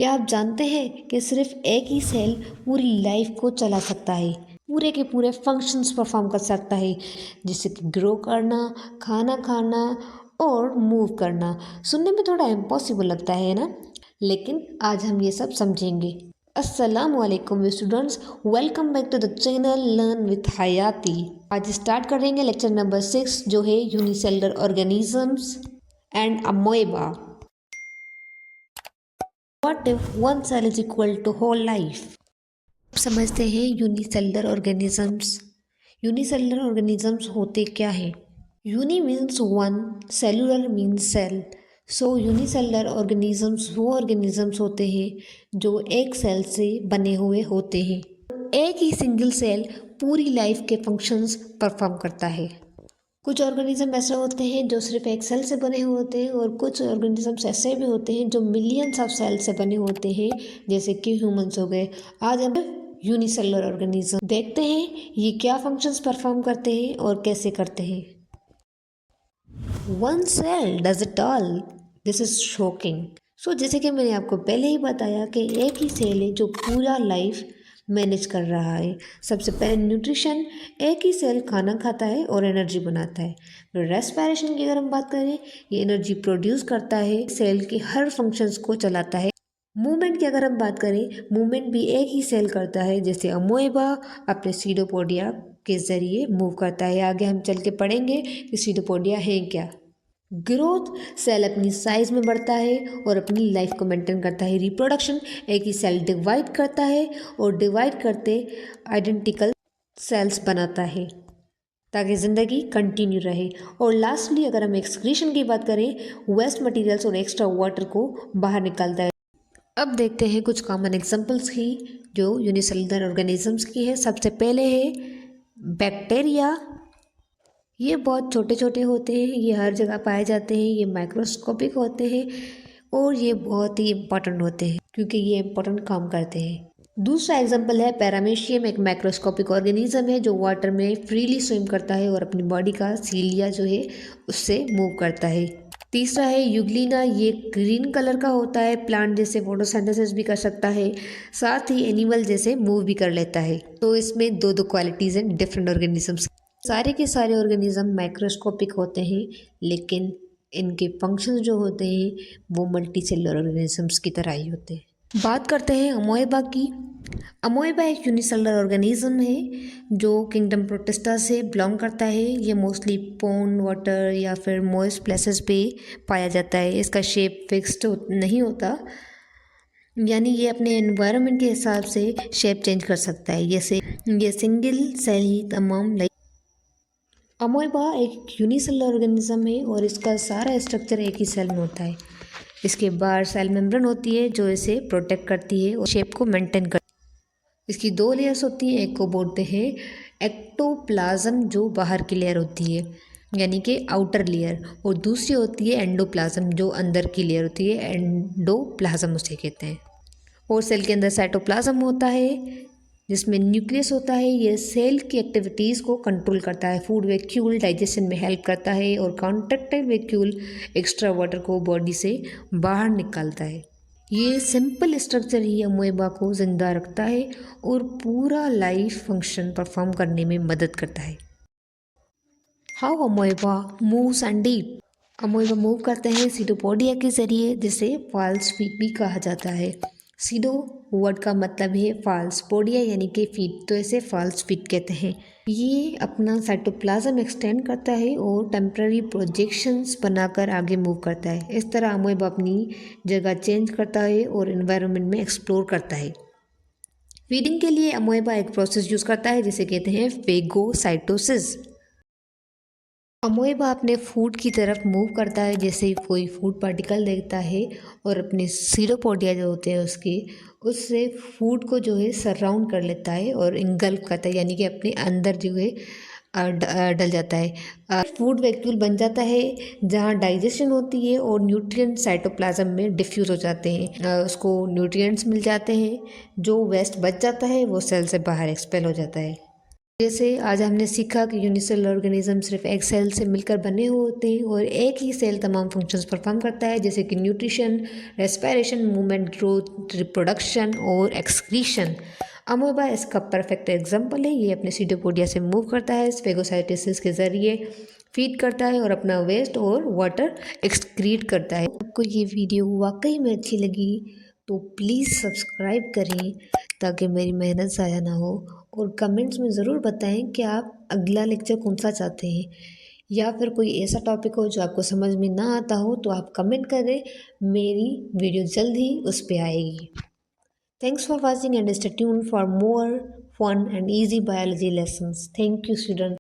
क्या आप जानते हैं कि सिर्फ एक ही सेल पूरी लाइफ को चला सकता है, पूरे के पूरे फंक्शंस परफॉर्म कर सकता है, जैसे कि ग्रो करना, खाना खाना और मूव करना। सुनने में थोड़ा इम्पॉसिबल लगता है ना, लेकिन आज हम ये सब समझेंगे। अस्सलाम वालेकुम students, welcome back to the channel learn with Hayati. आज स्टार्ट करेंगे लेक्चर नंबर 6 जो है unicellular organisms and amoeba. What if one cell is equal to whole life? समझते हैं यूनिसेलुलर ऑर्गेनिजम्स। यूनिसेलुलर ऑर्गेनिजम्स होते क्या है? Uni means one, cellular means cell. So unicellular organisms वो ऑर्गेनिजम्स होते हैं जो एक सेल से बने हुए होते हैं। एक ही सिंगल सेल पूरी लाइफ के फंक्शंस परफॉर्म करता है। कुछ ऑर्गेनिज्म ऐसे होते हैं जो सिर्फ एक सेल से बने हुए होते हैं और कुछ ऑर्गेनिजम्स ऐसे भी होते हैं जो मिलियंस ऑफ सेल से बने होते हैं, जैसे कि ह्यूमंस हो गए। आज हम यूनिसेलुलर ऑर्गेनिज्म देखते हैं ये क्या फंक्शंस परफॉर्म करते हैं और कैसे करते हैं। One cell does it all, this is shocking. So जैसे कि मैंने आपको पहले ही बताया कि एक ही सेल है जो पूरा लाइफ मैनेज कर रहा है। सबसे पहले न्यूट्रिशन, एक ही सेल खाना खाता है और एनर्जी बनाता है। फिर रेस्पिरेशन की अगर हम बात करें, ये एनर्जी प्रोड्यूस करता है, सेल के हर फंक्शंस को चलाता है। मूवमेंट की अगर हम बात करें, मूवमेंट भी एक ही सेल करता है, जैसे अमोएबा अपने सीडोपोडिया के जरिए मूव करता है। आगे हम चल के पढ़ेंगे कि सीडोपोडिया है क्या। ग्रोथ, सेल अपनी साइज में बढ़ता है और अपनी लाइफ को मेंटेन करता है। रिप्रोडक्शन, एक ही सेल डिवाइड करता है और डिवाइड करते आइडेंटिकल सेल्स बनाता है ताकि ज़िंदगी कंटिन्यू रहे। और लास्टली अगर हम एक्सक्रीशन की बात करें, वेस्ट मटेरियल्स और एक्स्ट्रा वाटर को बाहर निकालता है। अब देखते हैं कुछ कॉमन एग्जांपल्स की जो यूनिसेलुलर ऑर्गेनिजम्स की है। सबसे पहले है बैक्टीरिया। ये बहुत छोटे छोटे होते हैं, ये हर जगह पाए जाते हैं, ये माइक्रोस्कोपिक होते हैं और ये बहुत ही इम्पोर्टेंट होते हैं क्योंकि ये इम्पोर्टेंट काम करते हैं। दूसरा एग्जाम्पल है पैरामीशियम, एक माइक्रोस्कोपिक ऑर्गेनिज्म है जो वाटर में फ्रीली स्विम करता है और अपनी बॉडी का सीलिया जो है उससे मूव करता है। तीसरा है यूग्लिना, ये ग्रीन कलर का होता है, प्लांट जैसे फोटोसिंथेसिस भी कर सकता है, साथ ही एनिमल जैसे मूव भी कर लेता है। तो इसमें दो दो क्वालिटीज़ हैं डिफरेंट ऑर्गेनिजम्स। सारे के सारे ऑर्गेनिज्म माइक्रोस्कोपिक होते हैं, लेकिन इनके फंक्शंस जो होते हैं वो मल्टी सेलुलर ऑर्गेनिजम्स की तरह ही होते हैं। बात करते हैं अमोएबा की। अमोएबा एक यूनिसेलुलर ऑर्गेनिज्म है जो किंगडम प्रोटिस्टा से बिलोंग करता है। ये मोस्टली पॉन्ड, वाटर या फिर मॉइस्ट प्लेसेस पे पाया जाता है। इसका शेप फिक्स्ड नहीं होता, यानी ये अपने एनवायरनमेंट के हिसाब से शेप चेंज कर सकता है। जैसे ये सिंगल सेल ही तमाम अमोएबा एक यूनिसेलुलर ऑर्गेनिज्म है और इसका सारा स्ट्रक्चर एक ही सेल में होता है। इसके बाहर सेल मेम्ब्रेन होती है जो इसे प्रोटेक्ट करती है और शेप को मेंटेन करती है। इसकी दो लेयर्स होती हैं, एक को बोलते हैं एक्टोप्लाज्म जो बाहर की लेयर होती है यानी कि आउटर लेयर, और दूसरी होती है एंडोप्लाज्म जो अंदर की लेयर होती है, एंडोप्लाज्म उसे कहते हैं। और सेल के अंदर साइटोप्लाज्म होता है जिसमें न्यूक्लियस होता है। ये सेल की एक्टिविटीज़ को कंट्रोल करता है, फूड वैक्यूल डाइजेशन में हेल्प करता है और कॉन्ट्रैक्टाइल वैक्यूल एक्स्ट्रा वाटर को बॉडी से बाहर निकालता है। ये सिंपल स्ट्रक्चर ही अमोएबा को जिंदा रखता है और पूरा लाइफ फंक्शन परफॉर्म करने में मदद करता है। How amoeba moves and eat. Amoeba move करते हैं सीडोपोडिया के जरिए, जिसे फॉल्स फीट भी कहा जाता है। सीडो वर्ड का मतलब है फॉल्स, पोडिया यानी कि फीट, तो इसे फॉल्स फीट कहते हैं। ये अपना साइटोप्लाज्म एक्सटेंड करता है और टेम्पररी प्रोजेक्शंस बनाकर आगे मूव करता है। इस तरह अमोएबा अपनी जगह चेंज करता है और एनवायरनमेंट में एक्सप्लोर करता है। फीडिंग के लिए अमोएबा एक प्रोसेस यूज़ करता है जिसे कहते हैं फेगोसाइटोसिस। अमोएबा अपने फूड की तरफ मूव करता है जैसे ही कोई फूड पार्टिकल देखता है और अपने सीडोपोडिया जो होते हैं उससे फूड को जो है सराउंड कर लेता है और इंगल्फ करता है, यानी कि अपने अंदर जो है डल जाता है। फूड वैक्यूल बन जाता है जहाँ डाइजेशन होती है और न्यूट्रिएंट साइटोप्लाज्म में डिफ्यूज़ हो जाते हैं। उसको न्यूट्रिएंट्स मिल जाते हैं, जो वेस्ट बच जाता है वो सेल से बाहर एक्सपेल हो जाता है। जैसे आज हमने सीखा कि यूनिसेलुलर ऑर्गेनिज्म सिर्फ एक सेल से मिलकर बने हुए होते हैं और एक ही सेल तमाम फंक्शंस परफॉर्म करता है, जैसे कि nutrition, respiration, movement, growth, reproduction और एक्सक्रीशन। अमोबा इसका परफेक्ट एग्जाम्पल है। ये अपने सीटोपोडिया से मूव करता है, स्फेगोसाइटोसिस के जरिए फीड करता है और अपना वेस्ट और वाटर एक्सक्रीट करता है। आपको ये वीडियो वाकई में अच्छी लगी तो प्लीज़ सब्सक्राइब करें ताकि मेरी मेहनत ज़ाया ना हो, और कमेंट्स में ज़रूर बताएं कि आप अगला लेक्चर कौन सा चाहते हैं, या फिर कोई ऐसा टॉपिक हो जो आपको समझ में ना आता हो तो आप कमेंट करें। मेरी वीडियो जल्द ही उस पर आएगी। Thanks for watching and stay tuned for more fun and easy biology lessons. Thank you, students.